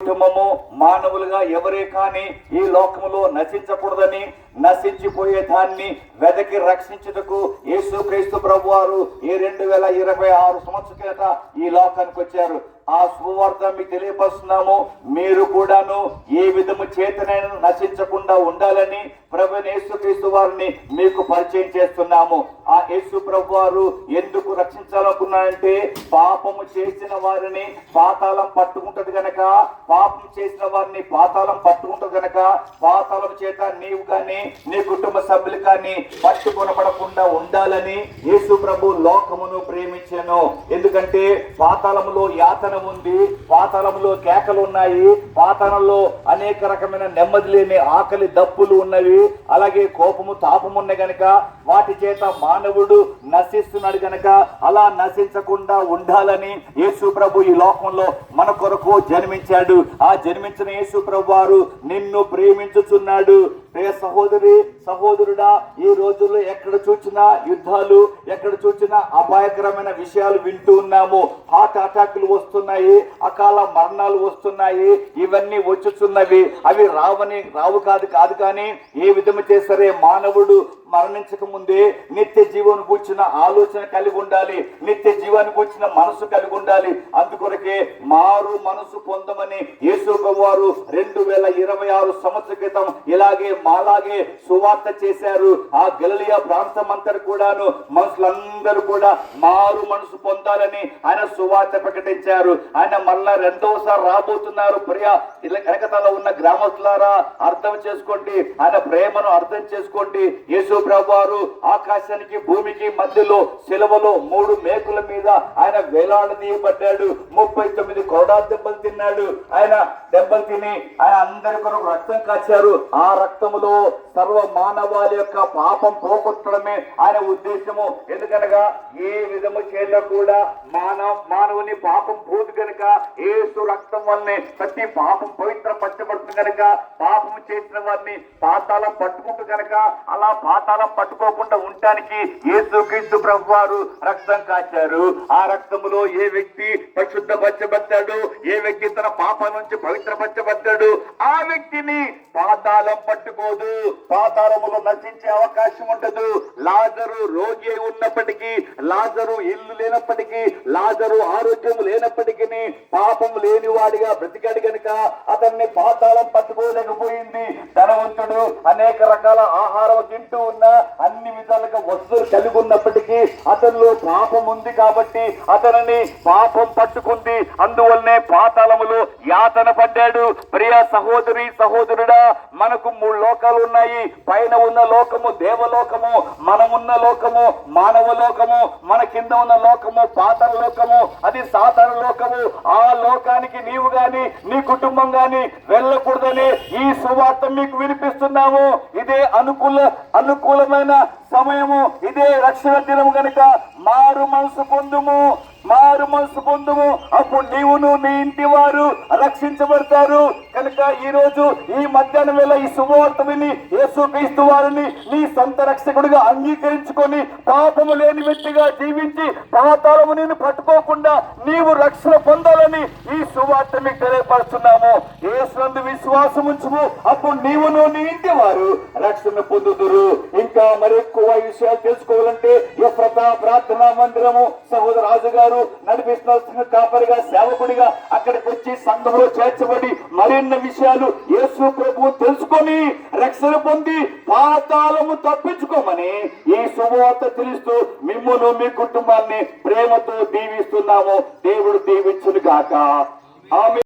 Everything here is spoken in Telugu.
కుటుంబము మానవులుగా ఎవరే కానీ ఈ లోకములో నశించకూడదని, నశించిపోయే దాన్ని వెదకి రక్షించుటకు యేసుక్రీస్తు ప్రభువారు ఈ 2026 సంవత్సరం కిందట ఈ లోకానికి వచ్చారు. ఆ సువార్త మీకు తెలియపరుస్తున్నాము. మీరు కూడాను ఏ విధము చేతనైనా నశించకుండా ఉండాలని ప్రభు యేసుక్రీస్తు వారిని మీకు పరిచయం చేస్తున్నాము. ఆ యేసు ప్రభు వారు ఎందుకు రక్షించాలనుకున్నారంటే, పాపము చేసిన వారిని పాతాళం పట్టుకుంటది గనక, పాపం చేసిన వారిని పాతాళం పట్టుకుంటది గనక, పాతాళం చేత నీవు కానీ నీ కుటుంబ సభ్యులు కానీ పట్టుకొనబడకుండా ఉండాలని యేసు ప్రభు లోకమును ప్రేమించెను. ఎందుకంటే పాతాళములో యాతన ఉంది, పాతాళంలో కేకలు ఉన్నాయి, పాతాళంలో అనేక రకమైన నెమ్మది లేని ఆకలి దప్పులు ఉన్నవి, అలాగే కోపము తాపము ఉన్నాయి గనక వాటి చేత మానవుడు నశిస్తున్నాడు గనక అలా నశించకుండా ఉండాలని యేసు ప్రభు ఈ లోకంలో మన కొరకు జన్మించాడు. ఆ జన్మించిన యేసు ప్రభు వారు నిన్ను ప్రేమించుచున్నాడు. ప్రియ సహోదరి సహోదరుడా, ఈ రోజుల్లో ఎక్కడ చూసినా యుద్ధాలు, ఎక్కడ చూసినా అపాయకరమైన విషయాలు వింటూ ఉన్నాము. హార్ట్ అటాక్లు వస్తున్నాయి, అకాల మరణాలు వస్తున్నాయి, ఇవన్నీ వచ్చుచున్నవి. అవి రావు కాదు కానీ ఏ విధము చేసరే మానవుడు మరణించక ముందే నిత్య జీవనం కూర్చున్న ఆలోచన కలిగి ఉండాలి, నిత్య జీవాన్ని కూర్చున్న మనసు కలిగి ఉండాలి. అందుకొరకే మారు మనసు పొందమని యేసు ప్రభువారు 2026 సంవత్సరం క్రితం ఇలాగే మాలాగే సువార్త చేశారు. ఆ గలిలయ ప్రాంతం అంతా కూడాను మనుషులందరూ కూడా మారు మనసు పొందాలని ఆయన సువార్త ప్రకటించారు. ఆయన మళ్ళా రెండవసారి రాబోతున్నారు. ప్రియ వెనకతలో ఉన్న గ్రామస్తులారా, అర్థం చేసుకోండి, ఆయన ప్రేమను అర్థం చేసుకోండి. యేసు ప్రభువారు ఆకాశానికి భూమికి మధ్యలో శిలువలో 3 మేకుల మీద ఆయన వేలాడదీయబడ్డాడు. 39 కొరడా దెబ్బలు తిన్నాడు. ఆయన దెబ్బలు తిని ఆయన అందరి కొరకు రక్తం కాచారు. ఆ రక్తములో సర్వ మానవాళి యొక్క పాపం పోగొట్టడమే ఆయన ఉద్దేశము. ఎందుకనగా ఏ విధము చేత కూడా మానవుని పాపం పోదు కనుక, యేసు రక్తం వల్లనే ప్రతి పాపం పవిత్ర పరచబడుతుంది కనుక, పాపం చేసిన వారిని పాతాళం పట్టుకుంటూ కనుక, అలా పాతాళం పట్టుకోకుండా ఉండటానికి యేసుక్రీస్తు ప్రభువారు రక్తం కాచారు. ఆ రక్తములో ఏ వ్యక్తి పరిశుద్ధపరచబడ్డాడు, ఏ వ్యక్తి తన పాపం నుంచి పవిత్రపరచబడ్డాడు, ఆ వ్యక్తిని పాతాళం పట్టుకోదు, పాతాళములో నశించే అవకాశం ఉండదు. లాజరు రోగి ఉన్నప్పటికీ, లాజరు ఇల్లు లేనప్పటికీ, లాజరు ఆరోగ్యం లేనప్పటికీ, పాపం లేని వాడిగా బ్రతికాడు కనుక అతన్ని పాతాళం పట్టుకోలేకపోయింది. ధనవంతుడు అనేక రకాల ఆహారం తింటూ ఉన్నా, అన్ని విధాలుగా వస్తువులు కలిగి ఉన్నప్పటికీ అతనిలో పాపం ఉంది కాబట్టి అతనిని పాపం పట్టుకుంది. అందువల్లనే పాతాళములో యాతన పడ్డాడు. ప్రియ సహోదరి సహోదరుడా, మనకు 3 లోకాలు ఉన్నాయి. పైన ఉన్న లోకము దేవలోకము, మనమున్న లోకము మానవ లోకము, మన కింద ఉన్న లోకము పాతాళ లోకము, అది సాతాన లోకము. ఆ లోకానికి నీవు గాని నీ కుటుంబం గాని వెళ్ళకూడదని ఈ సువార్త మీకు వినిపిస్తున్నాము. ఇదే అనుకూలమైన సమయము, ఇదే రక్షణ దినము గనుక మారు మనసు పొందుము, మారు మనసు పొందుము. అప్పుడు నీవును నీ ఇంటి వారు రక్షించబడతారు. కనుక ఈ రోజు ఈ మధ్యాహ్నం వేళ ఈ శుభవార్త విని యేసుక్రీస్తు వారిని నీ సొంత రక్షకుడిగా అంగీకరించుకొని పాపము లేని వ్యక్తిగా జీవించి పాతాళము నేను పట్టుకోకుండా నీవు రక్షణ పొందాలని ఈ శుభవార్త మీకు తెలియపరుస్తున్నాము. యేసునందు విశ్వాసం ఉంచుము, అప్పుడు నీవును నీ ఇంటి వారు రక్షణ పొందుదురు. ఇంకా మరి ఎక్కువ విషయాలు తెలుసుకోవాలంటే ఎఫ్రతా ప్రార్థనా మందిరము సహోదర రాజు గారు నడిపిస్తున్న కాపరిగా సేవకుడిగా అక్కడికి వచ్చి సంఘంలో చేర్చబడి మరిన్ని విషయాలు యేసు ప్రభువు తెలుసుకొని రక్షణ పొంది పాతాళము తప్పించుకోమని ఈ శుభవార్త తెలుస్తూ మిమ్మును మీ కుటుంబాన్ని ప్రేమతో దీవిస్తున్నాము. దేవుడు దీవించును గాక. ఆమేన్.